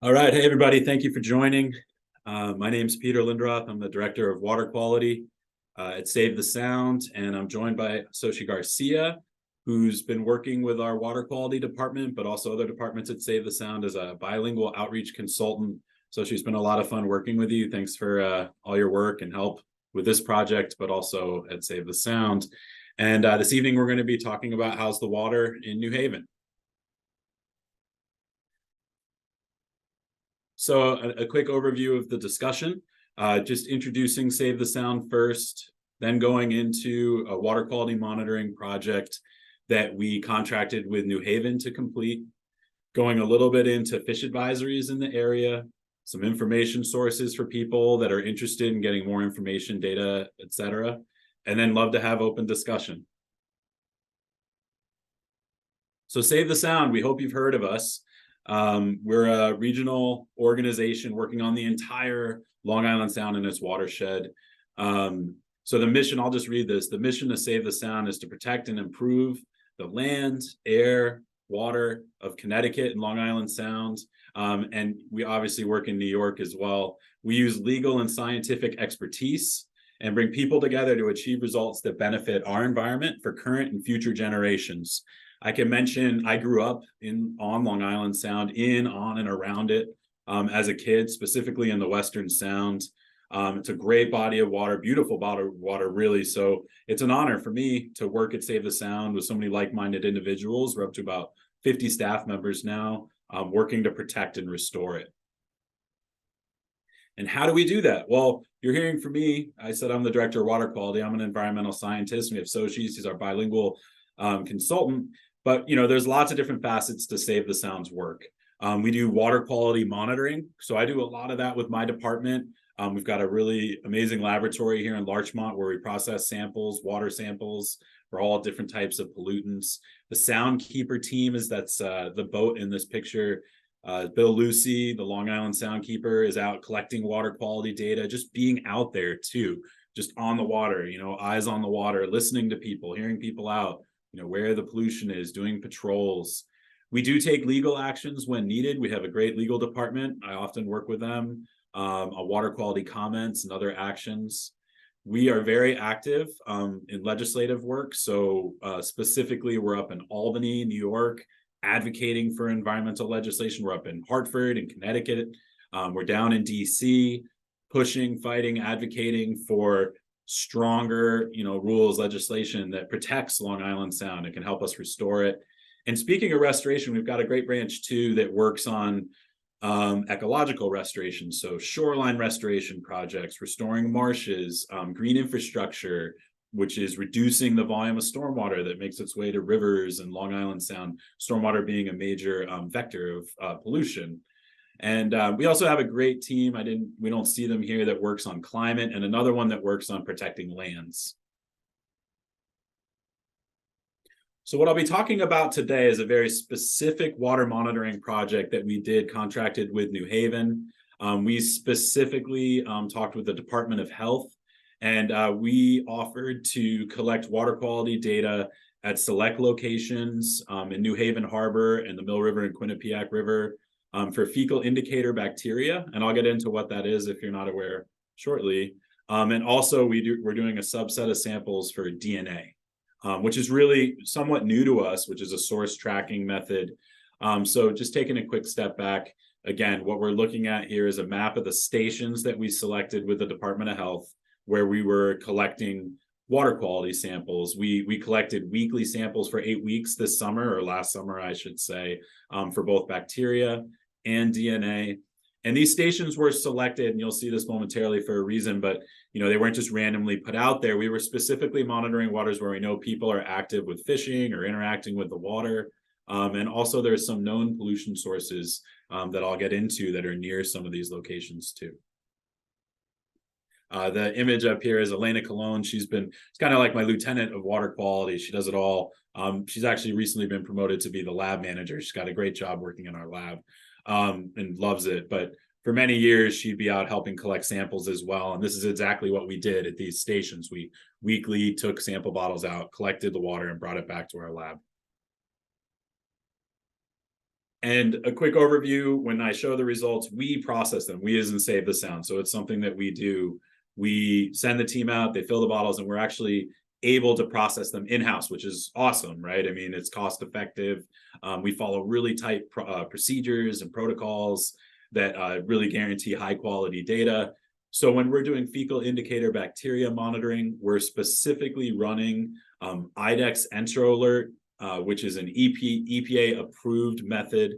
All right. Hey, everybody. Thank you for joining. My name's Peter Linderoth. I'm the Director of Water Quality at Save the Sound, and I'm joined by Sochi Garcia, who's been working with our water quality department, but also other departments at Save the Sound as a bilingual outreach consultant. So she's been a lot of fun working with you. Thanks for all your work and help with this project, but also at Save the Sound. And this evening, we're going to be talking about how's the water in New Haven. So a quick overview of the discussion, just introducing Save the Sound first, then going into a water quality monitoring project that we contracted with New Haven to complete, going a little bit into fish advisories in the area, some information sources for people that are interested in getting more information, data, etc., and then love to have open discussion. So Save the Sound, we hope you've heard of us. We're a regional organization working on the entire Long Island Sound and its watershed. So the mission, I'll just read this. The mission to Save the Sound is to protect and improve the land, air, water of Connecticut and Long Island Sound. And we obviously work in New York as well. We use legal and scientific expertise and bring people together to achieve results that benefit our environment for current and future generations. I can mention I grew up on Long Island Sound, on, and around it as a kid, specifically in the Western Sound. It's a great body of water, beautiful body of water, really. So it's an honor for me to work at Save the Sound with so many like-minded individuals. We're up to about 50 staff members now, working to protect and restore it. And how do we do that? Well, you're hearing from me. I said I'm the Director of Water Quality. I'm an environmental scientist. We have Sochi, he's our bilingual consultant. But there's lots of different facets to Save the Sound's work. We do water quality monitoring. So I do a lot of that with my department. We've got a really amazing laboratory here in Larchmont where we process samples, water samples for all different types of pollutants. The Soundkeeper team that's the boat in this picture. Bill Lucy, the Long Island Soundkeeper, is out collecting water quality data, just being out there too, just on the water, eyes on the water, listening to people, hearing people out, where the pollution is, doing patrols. We do take legal actions when needed. We have a great legal department. I often work with them on water quality comments and other actions. We are very active in legislative work. So specifically, we're up in Albany, New York, advocating for environmental legislation. We're up in Hartford and Connecticut. We're down in DC, pushing, fighting, advocating for stronger, rules, legislation that protects Long Island Sound and can help us restore it. And speaking of restoration, we've got a great branch too that works on ecological restoration. So shoreline restoration projects, restoring marshes, green infrastructure, which is reducing the volume of stormwater that makes its way to rivers and Long Island Sound, stormwater being a major vector of pollution. And we also have a great team. We don't see them here, that works on climate, and another one that works on protecting lands. So what I'll be talking about today is a very specific water monitoring project that we did contracted with New Haven. We specifically talked with the Department of Health, and we offered to collect water quality data at select locations in New Haven Harbor and the Mill River and Quinnipiac River, for fecal indicator bacteria, and I'll get into what that is if you're not aware shortly. And also we're doing a subset of samples for DNA, which is really somewhat new to us, which is a source tracking method. So just taking a quick step back, again, what we're looking at here is a map of the stations that we selected with the Department of Health, where we were collecting water quality samples. We collected weekly samples for 8 weeks this summer, or last summer, I should say, for both bacteria and DNA. And these stations were selected, and you'll see this momentarily, for a reason, but they weren't just randomly put out there. We were specifically monitoring waters where we know people are active with fishing or interacting with the water. And also there's some known pollution sources that I'll get into that are near some of these locations too. The image up here is Elena Colon. It's kind of like my lieutenant of water quality. She does it all. She's actually recently been promoted to be the lab manager. She's got a great job working in our lab. And loves it. But for many years, she'd be out helping collect samples as well. And this is exactly what we did at these stations. We weekly took sample bottles out, collected the water, and brought it back to our lab. And a quick overview, when I show the results, we process them. We as in Save the Sound. So it's something that we do. We send the team out, they fill the bottles, and we're actually able to process them in-house, which is awesome, right? I mean, it's cost effective. We follow really tight procedures and protocols that really guarantee high quality data. So when we're doing fecal indicator bacteria monitoring, we're specifically running IDEX EnteroAlert, which is an EPA approved method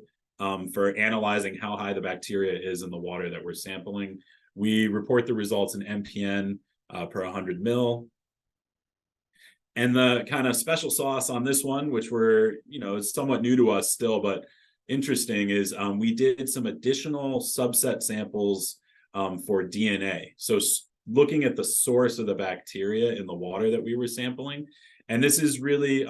for analyzing how high the bacteria is in the water that we're sampling. We report the results in MPN per 100 mil. And the kind of special sauce on this one, which it's somewhat new to us still, but interesting, is we did some additional subset samples for DNA. So looking at the source of the bacteria in the water that we were sampling. And this is really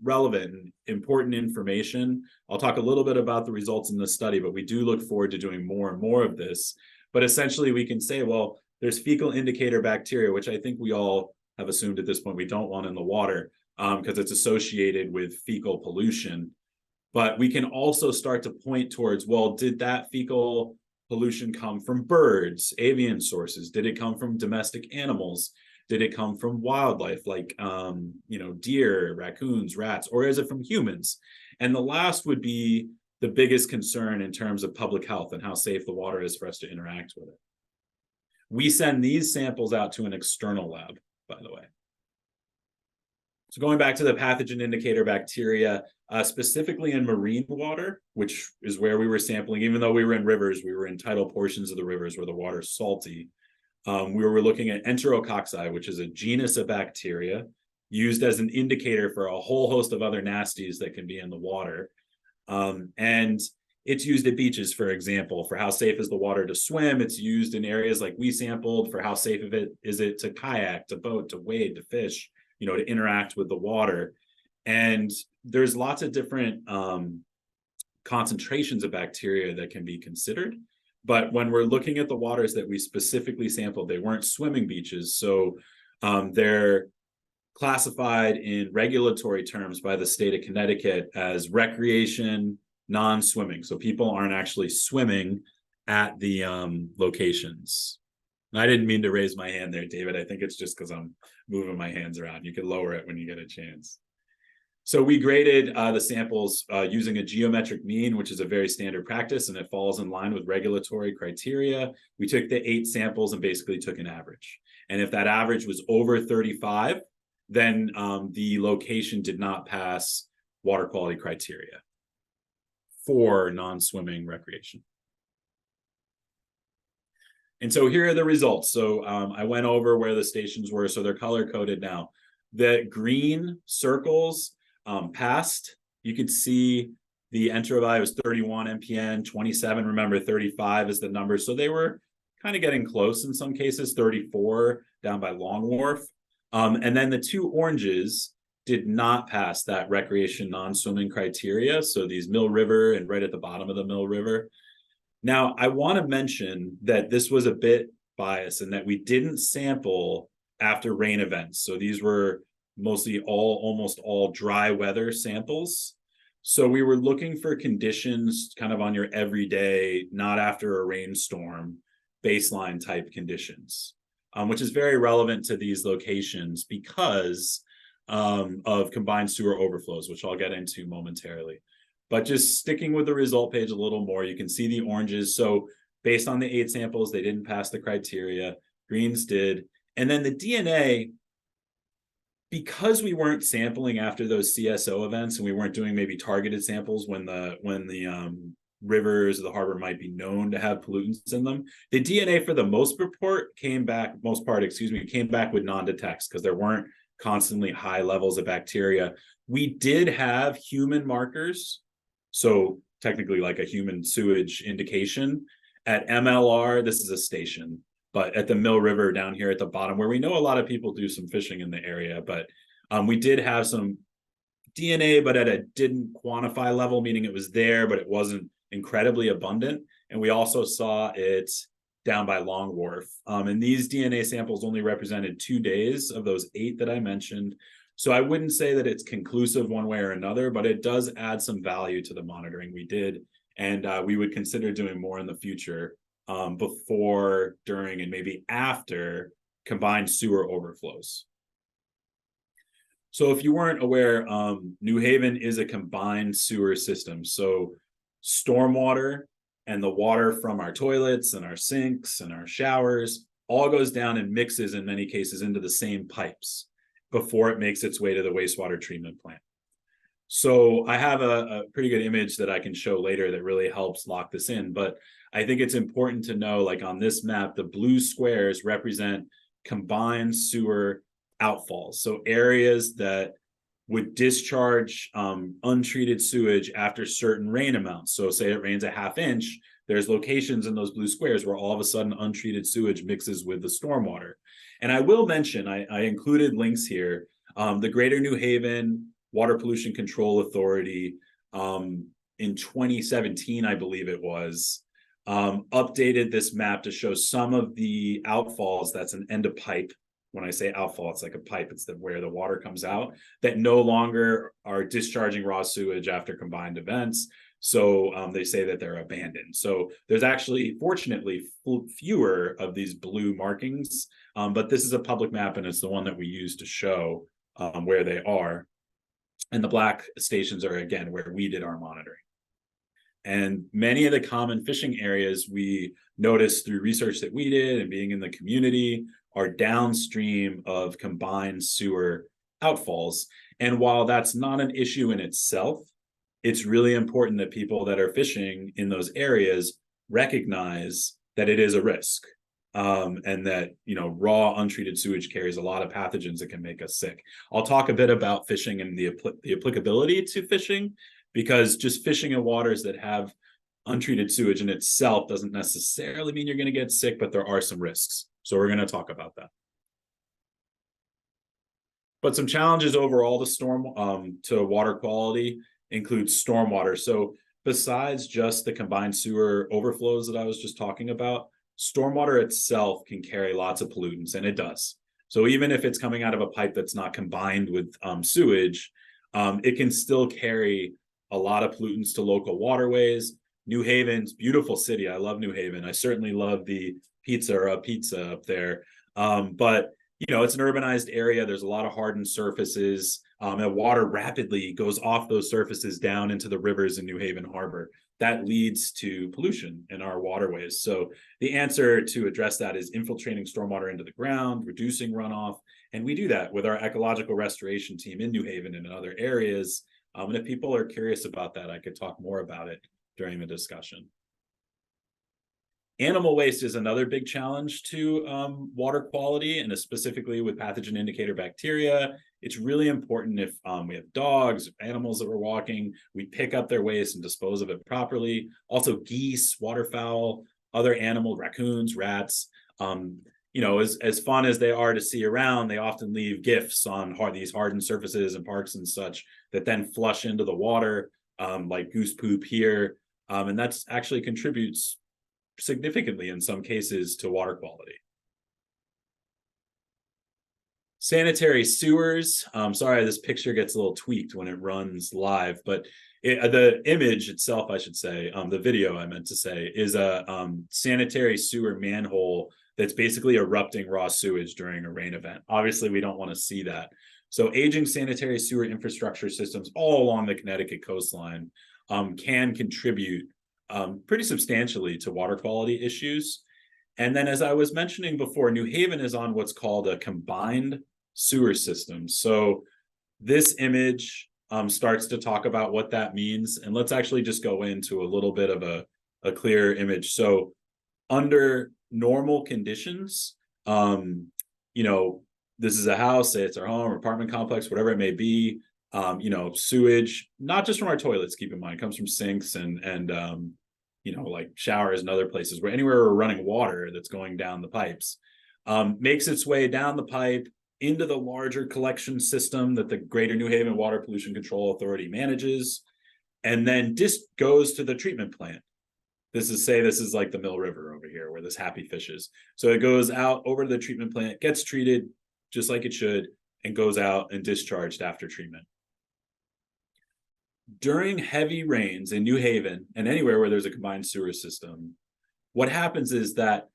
relevant and important information. I'll talk a little bit about the results in this study, but we do look forward to doing more and more of this. But essentially, we can say, well, there's fecal indicator bacteria, which I think we all have assumed at this point we don't want in the water because it's associated with fecal pollution. But we can also start to point towards, well, did that fecal pollution come from birds, avian sources? Did it come from domestic animals? Did it come from wildlife like, deer, raccoons, rats, or is it from humans? And the last would be the biggest concern in terms of public health and how safe the water is for us to interact with it. We send these samples out to an external lab, by the way. So going back to the pathogen indicator bacteria, specifically in marine water, which is where we were sampling, even though we were in rivers, we were in tidal portions of the rivers where the water's salty. We were looking at Enterococci, which is a genus of bacteria used as an indicator for a whole host of other nasties that can be in the water. And it's used at beaches, for example, for how safe is the water to swim. It's used in areas like we sampled for how safe is it to kayak, to boat, to wade, to fish, to interact with the water. And there's lots of different concentrations of bacteria that can be considered. But when we're looking at the waters that we specifically sampled, they weren't swimming beaches. So they're classified in regulatory terms by the state of Connecticut as recreation, non-swimming. So people aren't actually swimming at the locations. And I didn't mean to raise my hand there, David. I think it's just because I'm moving my hands around. You can lower it when you get a chance. So we graded the samples using a geometric mean, which is a very standard practice, and it falls in line with regulatory criteria. We took the 8 samples and basically took an average. And if that average was over 35, then the location did not pass water quality criteria for non-swimming recreation. And so here are the results. So I went over where the stations were, so they're color-coded now. The green circles passed. You could see the Enterovi was 31 MPN, 27, remember 35 is the number. So they were kind of getting close in some cases, 34 down by Long Wharf. And then the 2 oranges did not pass that recreation non-swimming criteria. So these Mill River and right at the bottom of the Mill River. Now, I want to mention that this was a bit biased and that we didn't sample after rain events. So these were almost all dry weather samples. So we were looking for conditions kind of on your everyday, not after a rainstorm, baseline type conditions, which is very relevant to these locations because of combined sewer overflows, which I'll get into momentarily. But just sticking with the result page a little more, you can see the oranges. So based on the 8 samples, they didn't pass the criteria. Greens did. And then the DNA, because we weren't sampling after those CSO events and we weren't doing maybe targeted samples when the rivers or the harbor might be known to have pollutants in them, the DNA for the most part came back with non-detects because there weren't constantly high levels of bacteria. We did have human markers, so technically like a human sewage indication. At MLR, this is a station, but at the Mill River down here at the bottom, where we know a lot of people do some fishing in the area, but we did have some DNA, but at a didn't quantify level, meaning it was there, but it wasn't incredibly abundant. And we also saw it down by Long Wharf. And these DNA samples only represented 2 days of those 8 that I mentioned. So I wouldn't say that it's conclusive one way or another, but it does add some value to the monitoring we did. And we would consider doing more in the future, before, during, and maybe after combined sewer overflows. So if you weren't aware, New Haven is a combined sewer system. So stormwater and the water from our toilets and our sinks and our showers all goes down and mixes in many cases into the same pipes before it makes its way to the wastewater treatment plant. So I have a pretty good image that I can show later that really helps lock this in. But I think it's important to know, like on this map, the blue squares represent combined sewer outfalls. So areas that would discharge untreated sewage after certain rain amounts. So say it rains a half inch, there's locations in those blue squares where all of a sudden untreated sewage mixes with the stormwater. And I will mention, I included links here, the Greater New Haven Water Pollution Control Authority in 2017, I believe it was, updated this map to show some of the outfalls, that's an end of pipe. When I say outfall, it's like a pipe, it's where the water comes out, that no longer are discharging raw sewage after combined events. So they say that they're abandoned. So there's actually, fortunately, fewer of these blue markings, but this is a public map and it's the one that we use to show where they are. And the black stations are, again, where we did our monitoring. And many of the common fishing areas we noticed through research that we did and being in the community are downstream of combined sewer outfalls. And while that's not an issue in itself, it's really important that people that are fishing in those areas recognize that it is a risk. And that, you know, raw untreated sewage carries a lot of pathogens that can make us sick. I'll talk a bit about fishing and the applicability to fishing, because just fishing in waters that have untreated sewage in itself doesn't necessarily mean you're going to get sick, but there are some risks. So we're going to talk about that. But some challenges overall to water quality include stormwater. So besides just the combined sewer overflows that I was just talking about, stormwater itself can carry lots of pollutants, and it does. So even if it's coming out of a pipe that's not combined with sewage, it can still carry a lot of pollutants to local waterways. New Haven's beautiful city. I love New Haven. I certainly love the pizza up there. But you know, it's an urbanized area. There's a lot of hardened surfaces, and water rapidly goes off those surfaces down into the rivers in New Haven Harbor. That leads to pollution in our waterways. So the answer to address that is infiltrating stormwater into the ground, reducing runoff. And we do that with our ecological restoration team in New Haven and in other areas. And if people are curious about that, I could talk more about it during the discussion. Animal waste is another big challenge to water quality, and specifically with pathogen indicator bacteria. It's really important if we have dogs, animals that we're walking, we pick up their waste and dispose of it properly. Also geese, waterfowl, other animals, raccoons, rats. You know, as fun as they are to see around, they often leave gifts on these hardened surfaces and parks and such that then flush into the water, like goose poop here. And that's actually contributes significantly in some cases to water quality. Sanitary sewers. Sorry, this picture gets a little tweaked when it runs live, but the image itself, I should say, the video I meant to say, is a sanitary sewer manhole that's basically erupting raw sewage during a rain event. Obviously, we don't want to see that. So aging sanitary sewer infrastructure systems all along the Connecticut coastline can contribute pretty substantially to water quality issues. And then, as I was mentioning before, New Haven is on what's called a combined sewer system. So this image starts to talk about what that means. And let's actually just go into a little bit of a clear image. So under normal conditions, you know, this is a house, say it's our home or apartment complex, whatever it may be. You know, sewage, not just from our toilets, keep in mind, it comes from sinks and you know, like showers and other places, where anywhere we're running water that's going down the pipes, makes its way down the pipe into the larger collection system that the Greater New Haven Water Pollution Control Authority manages, and then just goes to the treatment plant. This is like the Mill River over here where this happy fish is. So it goes out over to the treatment plant, gets treated just like it should, and goes out and discharged after treatment. During heavy rains in New Haven and anywhere where there's a combined sewer system, what happens is that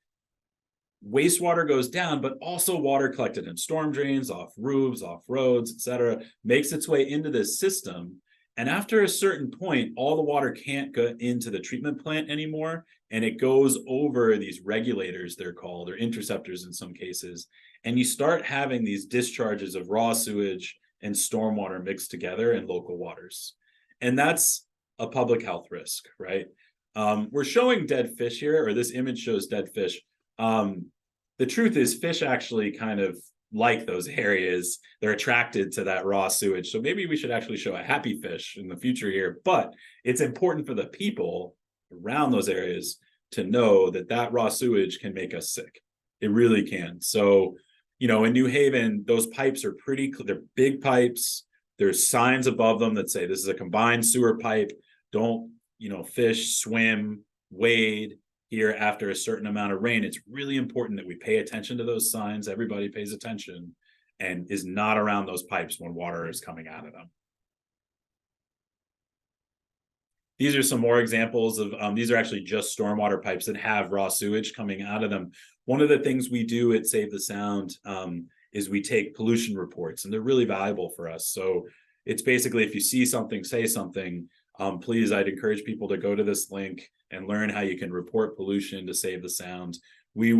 wastewater goes down, but also water collected in storm drains, off roofs, off roads, etc., makes its way into this system. And after a certain point, all the water can't go into the treatment plant anymore. And it goes over these regulators, they're called, or interceptors in some cases. And you start having these discharges of raw sewage and stormwater mixed together in local waters. And that's a public health risk, right? We're showing dead fish here, or this image shows dead fish. The truth is, fish actually kind of like those areas. They're attracted to that raw sewage. So maybe we should actually show a happy fish in the future here. But it's important for the people around those areas to know that that raw sewage can make us sick. It really can. So, you know, in New Haven, those pipes are they're big pipes. There's signs above them that say this is a combined sewer pipe. Don't, you know, fish, swim, wade here after a certain amount of rain. It's really important that we pay attention to those signs. Everybody pays attention and is not around those pipes when water is coming out of them. These are some more examples of, these are actually just stormwater pipes that have raw sewage coming out of them. One of the things we do at Save the Sound is we take pollution reports, and they're really valuable for us. So it's basically, if you see something, say something, please, I'd encourage people to go to this link and learn how you can report pollution to Save the Sound. We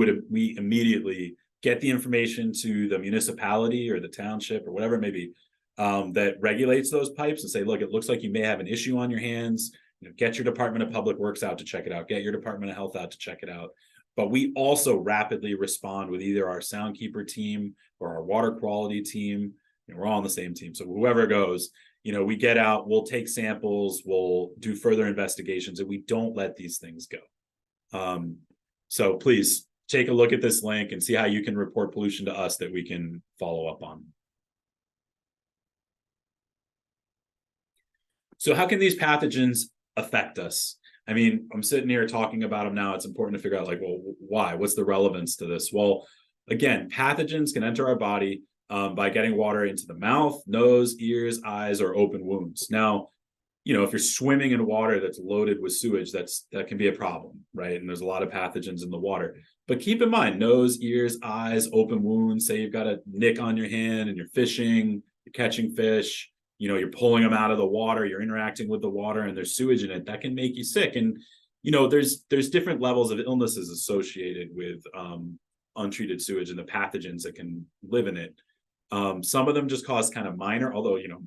immediately get the information to the municipality or the township or whatever it may be that regulates those pipes and say, look, it looks like you may have an issue on your hands. You know, get your Department of Public Works out to check it out. Get your Department of Health out to check it out. But we also rapidly respond with either our Soundkeeper team or our water quality team. You know, we're all on the same team. So whoever goes, you know, we get out, we'll take samples, we'll do further investigations, and we don't let these things go. So please take a look at this link and see how you can report pollution to us that we can follow up on. So how can these pathogens affect us? I mean, I'm sitting here talking about them now. It's important to figure out, like, well, why? What's the relevance to this? Well, again, pathogens can enter our body by getting water into the mouth, nose, ears, eyes, or open wounds. Now, you know, if you're swimming in water that's loaded with sewage, that can be a problem, right? And there's a lot of pathogens in the water. But keep in mind, nose, ears, eyes, open wounds. Say you've got a nick on your hand and you're fishing, you're catching fish, you know, you're pulling them out of the water, you're interacting with the water, and there's sewage in it. That can make you sick. And, you know, there's different levels of illnesses associated with untreated sewage and the pathogens that can live in it. Some of them just cause kind of minor, although, you know,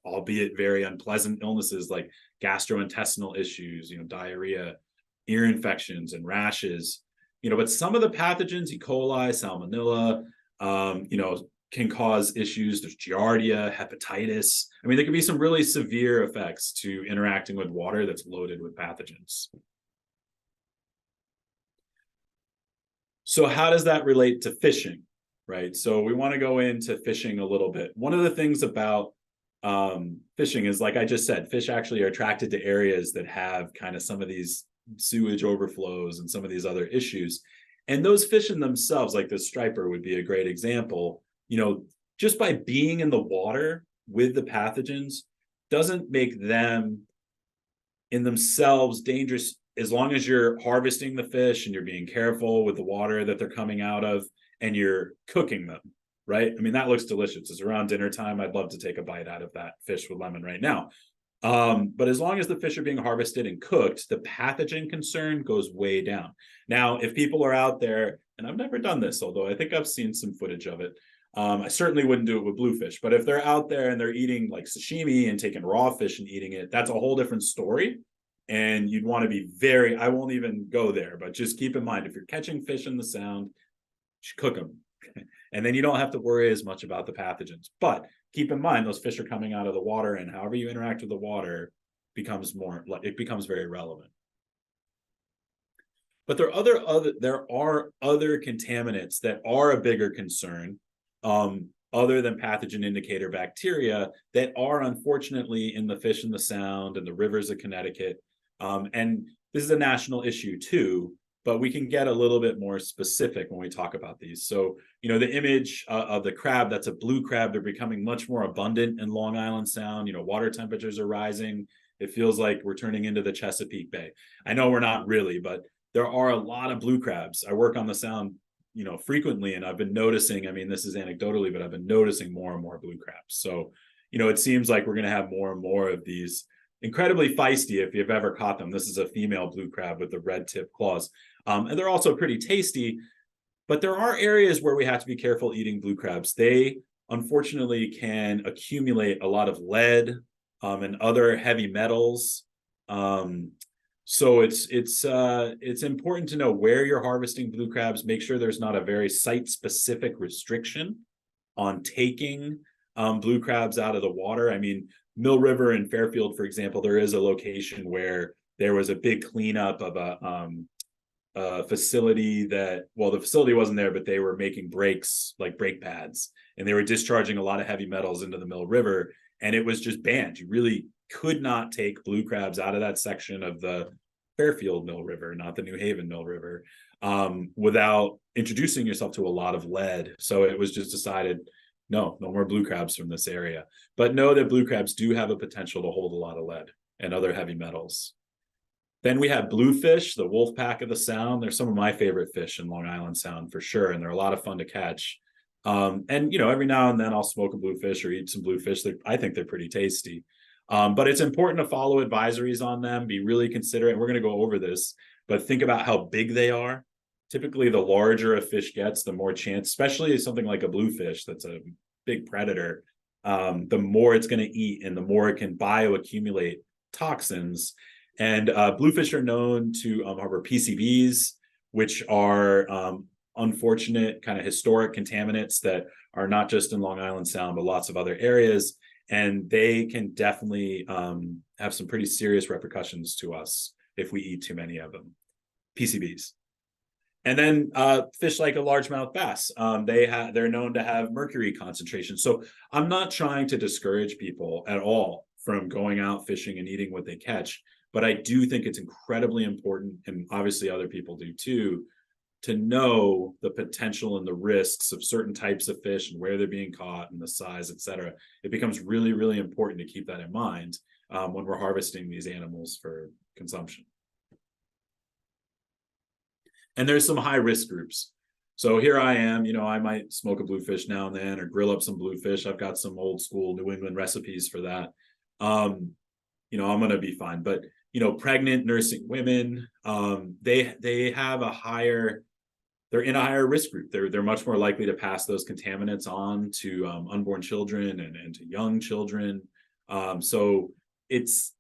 albeit very unpleasant illnesses like gastrointestinal issues, you know, diarrhea, ear infections, and rashes. You know, but some of the pathogens, E. coli, salmonella, you know, can cause issues. There's giardia, hepatitis. I mean, there can be some really severe effects to interacting with water that's loaded with pathogens. So how does that relate to fishing, right? So we want to go into fishing a little bit. One of the things about fishing is, like I just said, fish actually are attracted to areas that have kind of some of these sewage overflows and some of these other issues. And those fish in themselves, like the striper would be a great example, you know, just by being in the water with the pathogens doesn't make them in themselves dangerous, as long as you're harvesting the fish and you're being careful with the water that they're coming out of and you're cooking them, right? I mean, that looks delicious. It's around dinner time. I'd love to take a bite out of that fish with lemon right now. But as long as the fish are being harvested and cooked, the pathogen concern goes way down. Now, if people are out there, and I've never done this, although I think I've seen some footage of it, I certainly wouldn't do it with bluefish, but if they're out there and they're eating like sashimi and taking raw fish and eating it, that's a whole different story. And you'd want to be very, I won't even go there, but just keep in mind, if you're catching fish in the Sound, you should cook them. And then you don't have to worry as much about the pathogens. But keep in mind, those fish are coming out of the water, and however you interact with the water becomes more, it becomes very relevant. But there are other contaminants that are a bigger concern, other than pathogen indicator bacteria, that are unfortunately in the fish in the Sound and the rivers of Connecticut. And this is a national issue too. but we can get a little bit more specific when we talk about these. So, the image of the crab, that's a blue crab. They're becoming much more abundant in Long Island Sound. Water temperatures are rising. It feels like we're turning into the Chesapeake Bay. I know we're not really, but there are a lot of blue crabs. I work on the Sound, frequently, and I've been noticing, this is anecdotally, but I've been noticing more and more blue crabs. So, it seems like we're going to have more and more of these incredibly feisty, if you've ever caught them. This is a female blue crab with the red tip claws. And they're also pretty tasty, but there are areas where we have to be careful eating blue crabs. They unfortunately can accumulate a lot of lead and other heavy metals. So it's important to know where you're harvesting blue crabs. Make sure there's not a very site-specific restriction on taking blue crabs out of the water. Mill River in Fairfield, for example, there is a location where there was a big cleanup of a facility that, well, the facility wasn't there, but they were making brakes, like brake pads, and they were discharging a lot of heavy metals into the Mill River, and it was just banned. You really could not take blue crabs out of that section of the Fairfield Mill River, not the New Haven Mill River, without introducing yourself to a lot of lead. So it was just decided, no more blue crabs from this area. But know that blue crabs do have a potential to hold a lot of lead and other heavy metals. Then we have bluefish, the wolf pack of the Sound. They're some of my favorite fish in Long Island Sound for sure, and they're a lot of fun to catch. And every now and then I'll smoke a bluefish or eat some bluefish. I think they're pretty tasty. But it's important to follow advisories on them, be really considerate. We're going to go over this, but think about how big they are. Typically, the larger a fish gets, the more chance, especially something like a bluefish that's a big predator, the more it's going to eat and the more it can bioaccumulate toxins. And bluefish are known to harbor PCBs, which are unfortunate kind of historic contaminants that are not just in Long Island Sound, but lots of other areas. And they can definitely have some pretty serious repercussions to us if we eat too many of them, PCBs. And then fish like a largemouth bass, they're known to have mercury concentration. So I'm not trying to discourage people at all from going out fishing and eating what they catch, but I do think it's incredibly important, and obviously other people do too, to know the potential and the risks of certain types of fish and where they're being caught and the size, et cetera. It becomes really, really important to keep that in mind when we're harvesting these animals for consumption. And there's some high risk groups. So here I am, I might smoke a bluefish now and then or grill up some bluefish. I've got some old school New England recipes for that. I'm going to be fine. But, pregnant nursing women, they have they're in a higher risk group. They're much more likely to pass those contaminants on to unborn children and to young children. So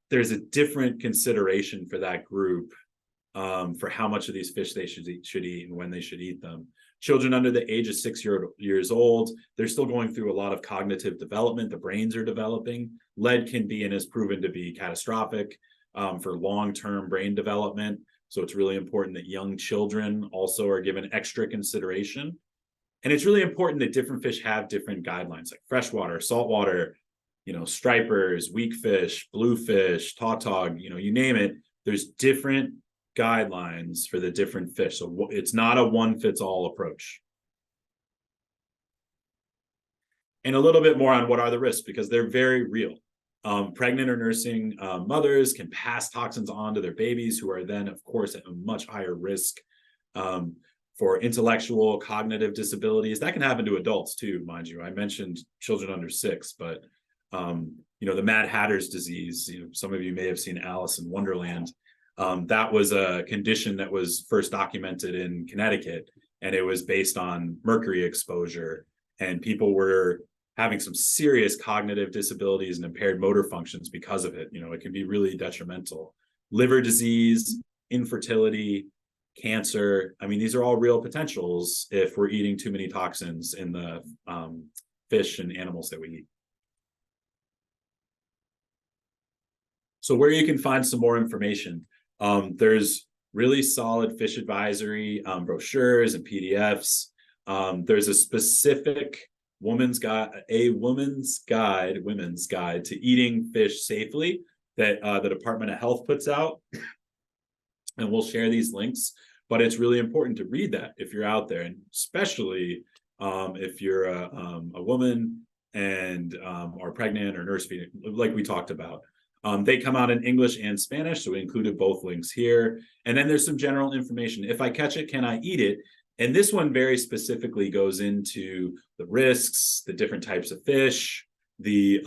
there's a different consideration for that group for how much of these fish they should eat and when they should eat them. Children under the age of 6 years old, they're still going through a lot of cognitive development. The brains are developing. Lead can be and is proven to be catastrophic for long-term brain development. So it's really important that young children also are given extra consideration. And it's really important that different fish have different guidelines, like freshwater, saltwater, stripers, weakfish, bluefish, tautog, you name it. There's different guidelines for the different fish. So it's not a one-fits-all approach. And a little bit more on what are the risks, because they're very real. Pregnant or nursing mothers can pass toxins on to their babies, who are then, of course, at a much higher risk for intellectual, cognitive disabilities. That can happen to adults too, mind you. I mentioned children under 6, but the Mad Hatter's disease, some of you may have seen Alice in Wonderland. That was a condition that was first documented in Connecticut, and it was based on mercury exposure, and people were having some serious cognitive disabilities and impaired motor functions because of it. It can be really detrimental. Liver disease, infertility, cancer. These are all real potentials if we're eating too many toxins in the fish and animals that we eat. So where you can find some more information, there's really solid fish advisory brochures and PDFs. There's a specific women's guide to eating fish safely that the Department of Health puts out. And we'll share these links But it's really important to read that if you're out there, and especially if you're a woman and are pregnant or nurse feeding, like we talked about. They come out in English and Spanish, so we included both links here. And then there's some general information. If I catch it, can I eat it? And this one very specifically goes into the risks, the different types of fish, the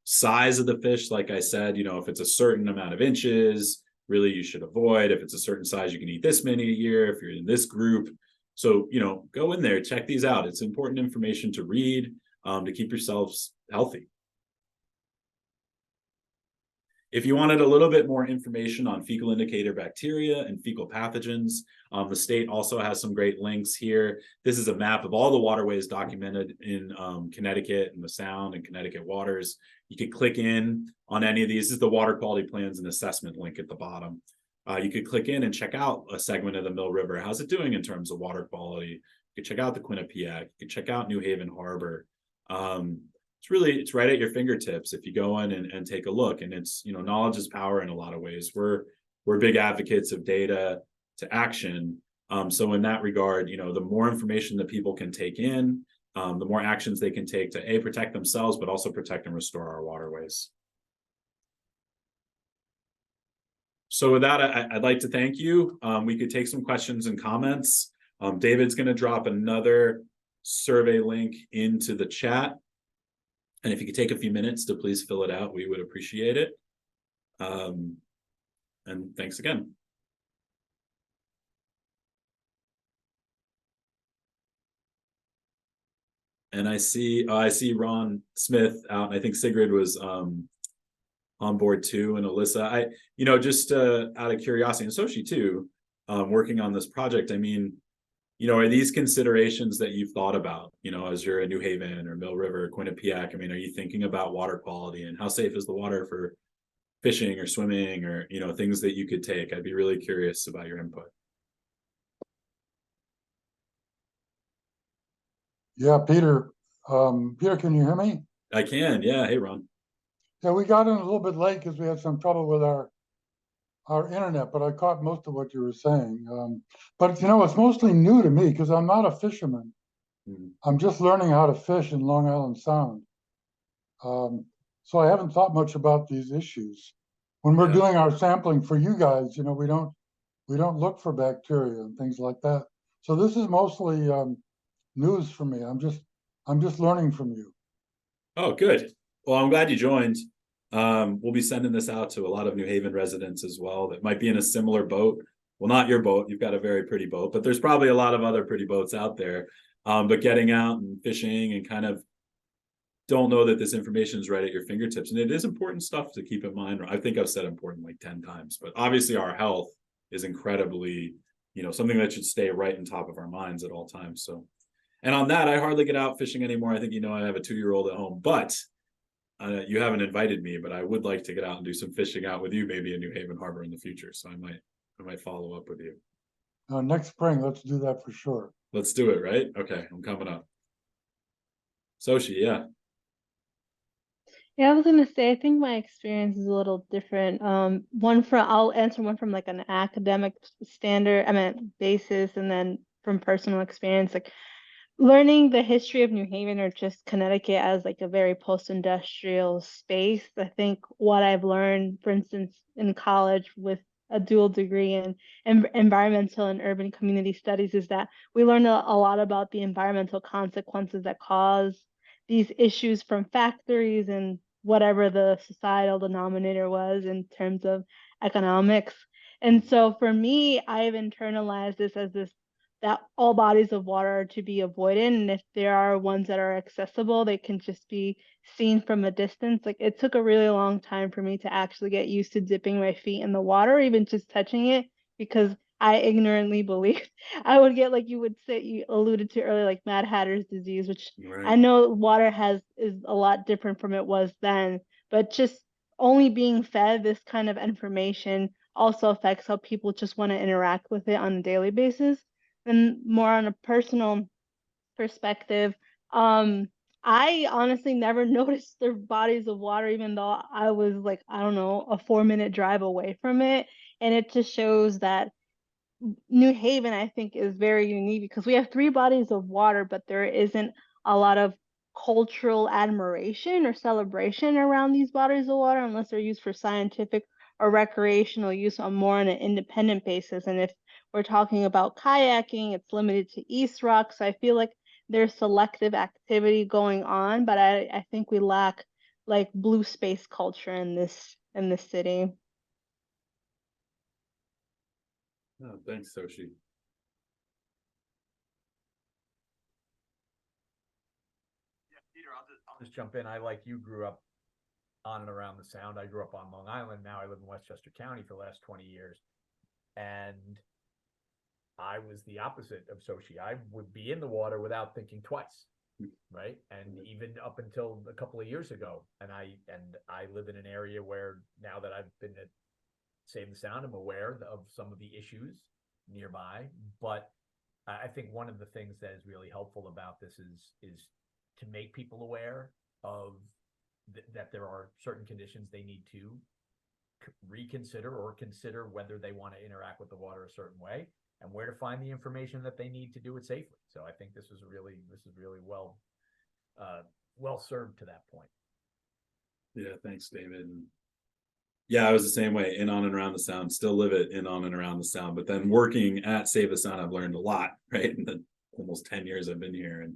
size of the fish. Like I said, if it's a certain amount of inches, really you should avoid. If it's a certain size, you can eat this many a year if you're in this group. So, go in there, check these out. It's important information to read to keep yourselves healthy. If you wanted a little bit more information on fecal indicator bacteria and fecal pathogens, the state also has some great links here. This is a map of all the waterways documented in Connecticut and the Sound and Connecticut waters. You could click in on any of these. This is the water quality plans and assessment link at the bottom. You could click in and check out a segment of the Mill River. How's it doing in terms of water quality? You could check out the Quinnipiac. You could check out New Haven Harbor. It's right at your fingertips if you go in and take a look. And it's, knowledge is power in a lot of ways. We're big advocates of data to action. So in that regard, the more information that people can take in, the more actions they can take to protect themselves, but also protect and restore our waterways. So with that, I'd like to thank you. We could take some questions and comments. David's going to drop another survey link into the chat. And if you could take a few minutes to please fill it out, we would appreciate it. And thanks again. And I see Ron Smith out, and I think Sigrid was on board too, and Alyssa. Just out of curiosity, and so she too, working on this project. I mean, are these considerations that you've thought about, as you're in New Haven or Mill River, Quinnipiac? I mean, are you thinking about water quality and how safe is the water for fishing or swimming or, things that you could take? I'd be really curious about your input. Yeah, Peter. Peter, can you hear me? I can. Yeah. Hey, Ron. Yeah, we got in a little bit late because we had some trouble with our internet, but I caught most of what you were saying. But it's mostly new to me because I'm not a fisherman. I'm just learning how to fish in Long Island Sound. So I haven't thought much about these issues. When we're doing our sampling for you guys, we don't look for bacteria and things like that. So this is mostly news for me. I'm just learning from you. Oh, good. Well, I'm glad you joined. We'll be sending this out to a lot of New Haven residents as well that might be in a similar boat. Well, not your boat. You've got a very pretty boat, but there's probably a lot of other pretty boats out there. But getting out and fishing and kind of don't know that this information is right at your fingertips. And it is important stuff to keep in mind. I think I've said important like 10 times, but obviously our health is incredibly, something that should stay right on top of our minds at all times. So, and on that, I hardly get out fishing anymore. I think, I have a 2-year-old at home, but you haven't invited me, but I would like to get out and do some fishing out with you, maybe in New Haven Harbor in the future. So I might follow up with you. Next spring, let's do that for sure. Let's do it, right? Okay, I'm coming up. Sochi, yeah. Yeah, I was gonna say, I think my experience is a little different. I'll answer one from like an academic basis, and then from personal experience, like learning the history of New Haven or just Connecticut as like a very post-industrial space. I think what I've learned, for instance, in college with a dual degree in environmental and urban community studies, is that we learn a lot about the environmental consequences that cause these issues from factories and whatever the societal denominator was in terms of economics. And so for me, I've internalized this as that all bodies of water are to be avoided. And if there are ones that are accessible, they can just be seen from a distance. Like it took a really long time for me to actually get used to dipping my feet in the water, even just touching it, because I ignorantly believed I would get, like you alluded to earlier, like Mad Hatter's disease, which Right. I know water is a lot different from it was then, but just only being fed this kind of information also affects how people just want to interact with it on a daily basis. And more on a personal perspective, I honestly never noticed the bodies of water, even though I was like, I don't know, a 4-minute drive away from it. And it just shows that New Haven, I think, is very unique because we have three bodies of water, but there isn't a lot of cultural admiration or celebration around these bodies of water unless they're used for scientific or recreational use on more on an independent basis. And if we're talking about kayaking, it's limited to East Rock. So I feel like there's selective activity going on, but I think we lack like blue space culture in this city. Oh, thanks, Soshi. Yeah, Peter, I'll just jump in. I, like you, grew up on and around the Sound. I grew up on Long Island. Now I live in Westchester County for the last 20 years. And I was the opposite of Soshi. I would be in the water without thinking twice, right? And even up until a couple of years ago, and I live in an area where now that I've been at Save the Sound, I'm aware of some of the issues nearby. But I think one of the things that is really helpful about this is to make people aware of that there are certain conditions they need to reconsider or consider whether they want to interact with the water a certain way, and where to find the information that they need to do it safely. So I think this is really well served to that point. Yeah, thanks, David. Yeah, I was the same way, in, on, and around the Sound. Still live it in, on, and around the Sound. But then working at Save the Sound, I've learned a lot, right? In the almost 10 years I've been here, and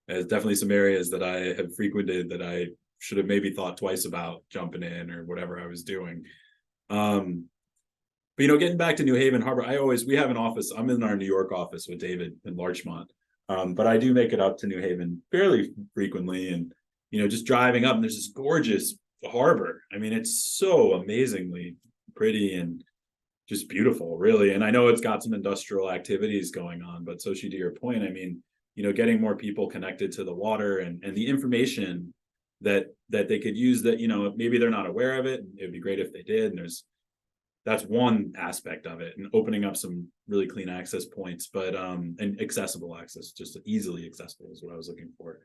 there's definitely some areas that I have frequented that I should have maybe thought twice about jumping in or whatever I was doing. But getting back to New Haven Harbor, we have an office. I'm in our New York office with David in Larchmont, but I do make it up to New Haven fairly frequently, and just driving up, and there's this gorgeous harbor. I mean, it's so amazingly pretty and just beautiful, really. And I know it's got some industrial activities going on, but Soshi, to your point, I mean, getting more people connected to the water and the information that they could use that, maybe they're not aware of it. It would be great if they did. And that's one aspect of it, and opening up some really clean access points, but and accessible access, just easily accessible is what I was looking for.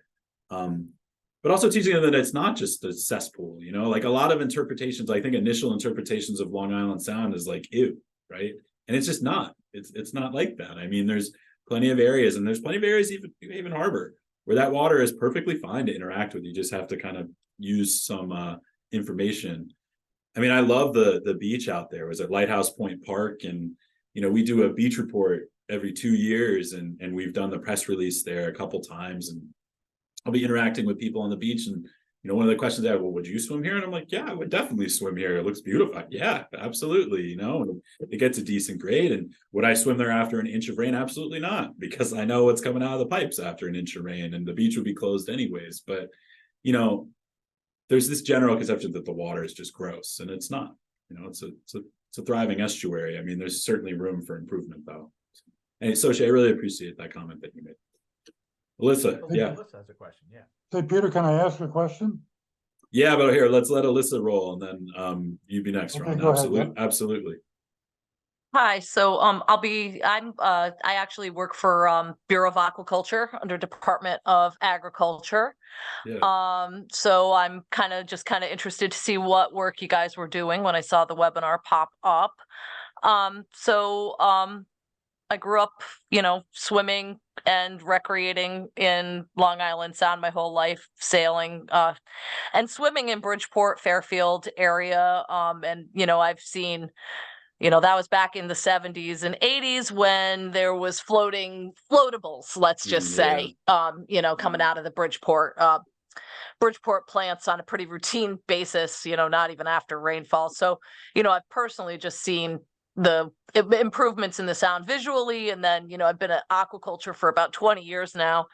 But also teaching them that it's not just a cesspool, like a lot of interpretations, I think initial interpretations of Long Island Sound is like, ew, right? And it's just not, it's not like that. I mean, there's plenty of areas, and there's plenty of areas, even Harbor, where that water is perfectly fine to interact with. You just have to kind of use some information. I mean, I love the beach out there. It was at Lighthouse Point Park, and we do a beach report every 2 years, and we've done the press release there a couple times, and I'll be interacting with people on the beach, and one of the questions I have, well, would you swim here? And I'm like, yeah, I would definitely swim here. It looks beautiful. Yeah, absolutely. And it gets a decent grade. And would I swim there after an inch of rain? Absolutely not, because I know what's coming out of the pipes after an inch of rain, and the beach would be closed anyways. But there's this general conception that the water is just gross, and it's not. It's a thriving estuary. I mean, there's certainly room for improvement, though. And Soshi, I really appreciate that comment that you made. Alyssa, yeah. Alyssa has a question. Yeah. Hey, Peter, can I ask a question? Yeah, but here, let's let Alyssa roll, and then you be next, Okay, Ron. go ahead, Absolutely, yeah. absolutely. Hi, so I actually work for Bureau of Aquaculture under Department of Agriculture. Yeah. So I'm kind of interested to see what work you guys were doing when I saw the webinar pop up. I grew up, swimming and recreating in Long Island Sound my whole life, sailing and swimming in Bridgeport, Fairfield area. And I've seen, that was back in the 70s and 80s when there was floatables, let's just say, coming out of the Bridgeport plants on a pretty routine basis, not even after rainfall. So, I've personally just seen the improvements in the Sound visually, and then I've been at aquaculture for about 20 years now,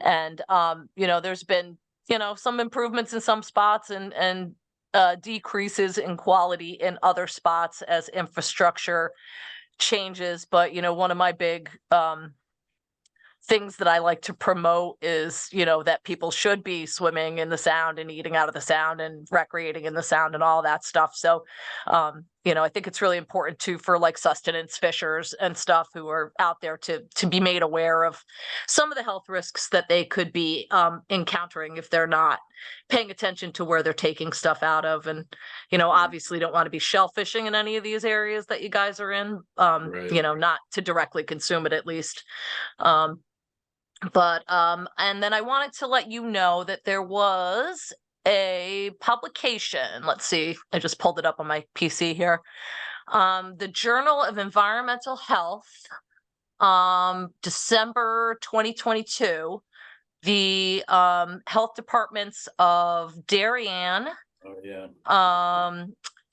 and there's been some improvements in some spots and decreases in quality in other spots as infrastructure changes. But one of my big things that I like to promote is, that people should be swimming in the Sound and eating out of the Sound and recreating in the Sound and all that stuff. So, I think it's really important too for like sustenance fishers and stuff who are out there to be made aware of some of the health risks that they could be encountering if they're not paying attention to where they're taking stuff out of. And, obviously don't want to be shellfishing in any of these areas that you guys are in, Right. not to directly consume it at least. And then I wanted to let you know that there was a publication. Let's see, I just pulled it up on my PC here. The Journal of Environmental Health, December 2022. The health departments of Darien, Oh yeah.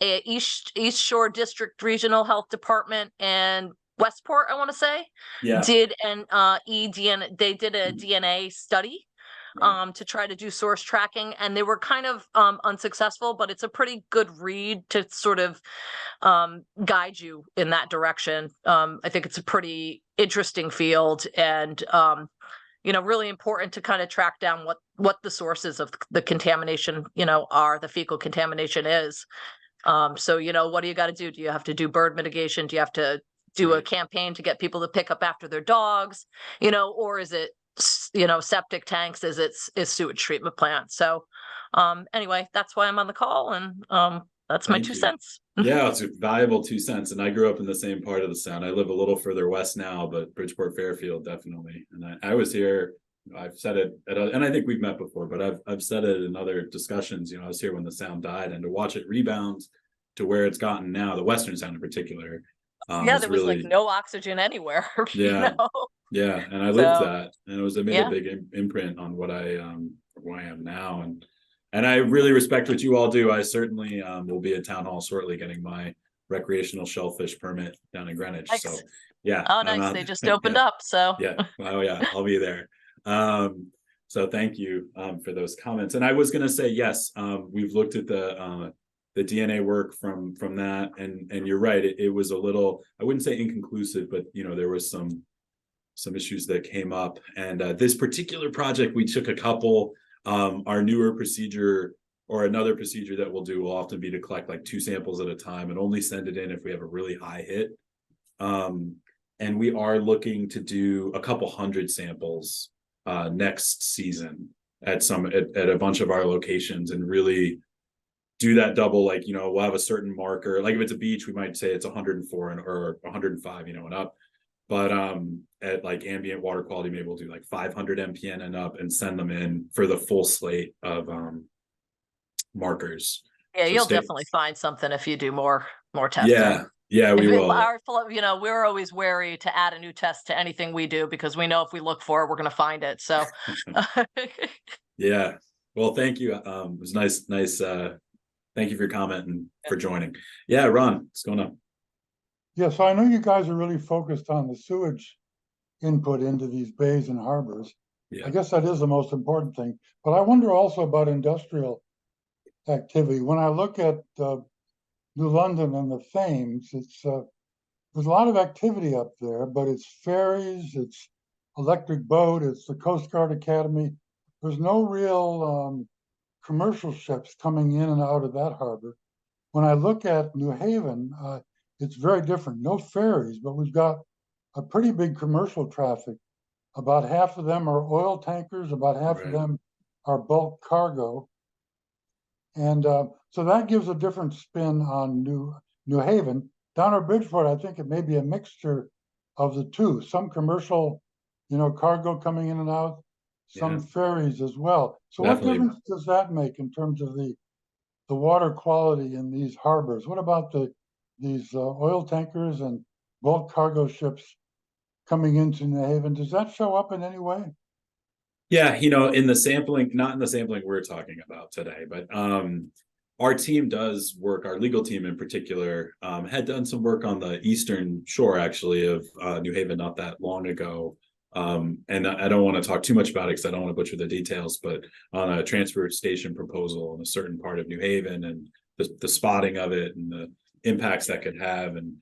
East Shore District Regional Health Department, and Westport, I want to say, Yeah. did an they did a DNA study Right. to try to do source tracking, and they were kind of unsuccessful, but it's a pretty good read to sort of guide you in that direction. I think it's a pretty interesting field, and really important to kind of track down what the sources of the contamination, are, the fecal contamination is. So, what do you got to do? Do you have to do bird mitigation? Do you have to do a Right. campaign to get people to pick up after their dogs? Or is it, septic tanks? Is sewage treatment plants? So, anyway, that's why I'm on the call, and that's my Thank 2 you. cents. Yeah, it's a valuable 2 cents. And I grew up in the same part of the Sound. I live a little further west now, but Bridgeport Fairfield, definitely. And I was here, I've said it, and I think we've met before, but I've said it in other discussions. I was here when the Sound died, and to watch it rebound to where it's gotten now, the Western Sound in particular. Yeah, Is there was really, like no oxygen anywhere. yeah, yeah. And I lived So, that, and it made yeah. a big imprint on what I am now. And I really respect what you all do. I certainly will be at town hall shortly getting my recreational shellfish permit down in Greenwich. Nice. So yeah, Oh, I'm nice. out They just there. opened Yeah, up. So, yeah. Oh yeah, I'll be there. So thank you for those comments. And I was gonna say, yes, we've looked at the DNA work from that, and you're right, it was a little, I wouldn't say inconclusive, but there was some issues that came up. And this particular project, we took a couple. Our newer procedure, or another procedure that we'll do, will often be to collect like 2 samples at a time and only send it in if we have a really high hit. And we are looking to do a couple hundred samples next season at a bunch of our locations, and really do that double. Like, we'll have a certain marker. Like if it's a beach, we might say it's 104 or 105, and up. But at like ambient water quality, maybe we'll do like 500 MPN and up, and send them in for the full slate of markers. yeah, So you'll definitely find something if you do more testing. Yeah, we will. We're always wary to add a new test to anything we do, because we know if we look for it, we're going to find it. So, Yeah. Well, thank you. It was nice. Thank you for your comment and for joining. Yeah, Ron, what's going on? Yeah, so I know you guys are really focused on the sewage input into these bays and harbors. Yeah. I guess that is the most important thing. But I wonder also about industrial activity. When I look at New London and the Thames, it's there's a lot of activity up there, but it's ferries, it's electric boat, it's the Coast Guard Academy. There's no real commercial ships coming in and out of that harbor. When I look at New Haven, it's very different. No ferries, but we've got a pretty big commercial traffic. About half of them are oil tankers, about half of them are bulk cargo. And so that gives a different spin on New Haven. Down at Bridgeport, I think it may be a mixture of the two. Some commercial, cargo coming in and out, some ferries as well. So Definitely. what difference does that make in terms of the water quality in these harbors? What about these oil tankers and bulk cargo ships coming into New Haven? Does that show up in any way? Yeah, in the sampling, not in the sampling we're talking about today, but our team does work, our legal team in particular, had done some work on the eastern shore, actually, of New Haven not that long ago. And I don't want to talk too much about it because I don't want to butcher the details, but on a transfer station proposal in a certain part of New Haven, and the spotting of it and the impacts that could have. And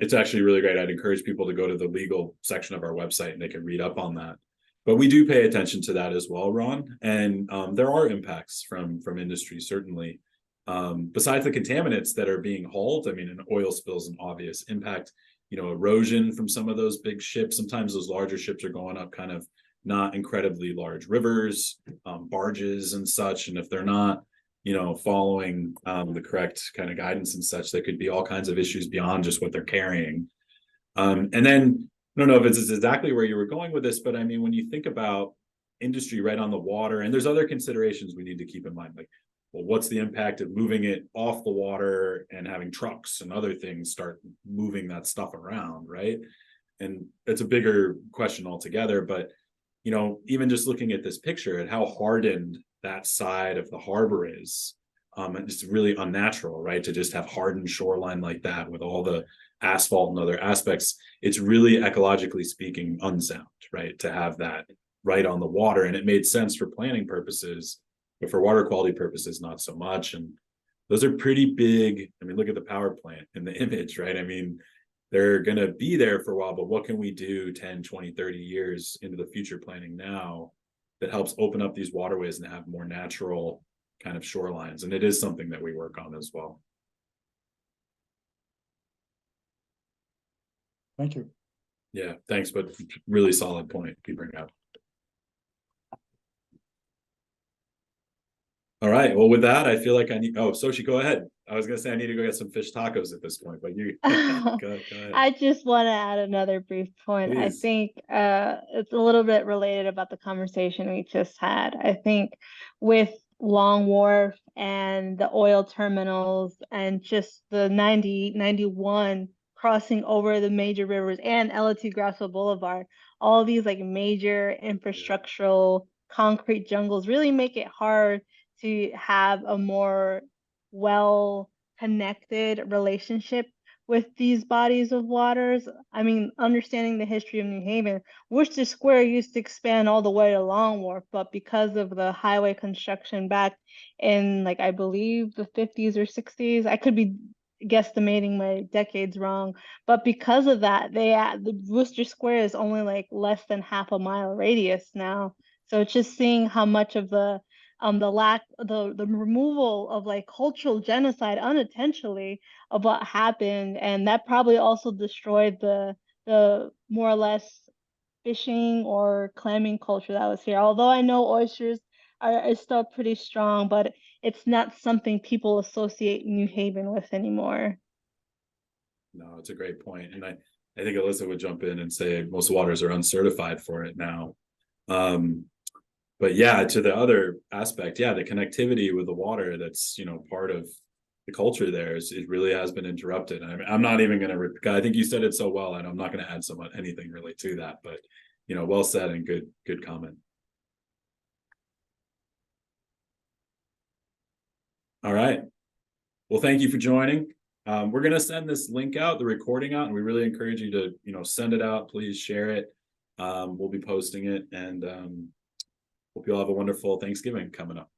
it's actually really great. I'd encourage people to go to the legal section of our website and they can read up on that. But we do pay attention to that as well, Ron. And there are impacts from industry, certainly. Besides the contaminants that are being hauled, I mean, an oil spill is an obvious impact. Erosion from some of those big ships. Sometimes those larger ships are going up kind of not incredibly large rivers, barges and such. And if they're not, following the correct kind of guidance and such, there could be all kinds of issues beyond just what they're carrying. And then I don't know if it's exactly where you were going with this, but I mean, when you think about industry right on the water, and there's other considerations we need to keep in mind, like, well, what's the impact of moving it off the water and having trucks and other things start moving that stuff around, right? And it's a bigger question altogether, but even just looking at this picture and how hardened that side of the harbor is, it's really unnatural, right? To just have hardened shoreline like that with all the asphalt and other aspects, it's really ecologically speaking unsound, right? To have that right on the water. And it made sense for planning purposes, but for water quality purposes, not so much. And those are pretty big. I mean, look at the power plant in the image, right? I mean, they're going to be there for a while, but what can we do 10, 20, 30 years into the future planning now that helps open up these waterways and have more natural kind of shorelines? And it is something that we work on as well. Thank you. Yeah, thanks, but really solid point you bring up. All right, well, with that, I feel like I need, Sochi, go ahead. I was gonna say I need to go get some fish tacos at this point, but you go ahead. I just want to add another brief point. I Please. think it's a little bit related about the conversation we just had. I think with Long Wharf and the oil terminals and just the 91 crossing over the major rivers and Elliott Grasso Boulevard, all these like major infrastructural concrete jungles really make it hard to have a more well-connected relationship with these bodies of waters. I mean, understanding the history of New Haven, Worcester Square used to expand all the way to Long Wharf, but because of the highway construction back in, like, I believe the 50s or 60s, I could be guesstimating my decades wrong, but because of that, the Worcester Square is only like less than half a mile radius now. So it's just seeing how much of the removal of like cultural genocide unintentionally of what happened, and that probably also destroyed the more or less fishing or clamming culture that was here. Although I know oysters are still pretty strong, but it's not something people associate New Haven with anymore. No, it's a great point. And I think Alyssa would jump in and say most waters are uncertified for it now. But yeah, to the other aspect, the connectivity with the water that's, part of the culture there it really has been interrupted. I mean, I'm not even going to, I think you said it so well, and I'm not going to add anything really to that, but, well said and good comment. All right. Well, thank you for joining. We're going to send this link out, the recording out, and we really encourage you to, send it out. Please share it. We'll be posting it, and hope you all have a wonderful Thanksgiving coming up.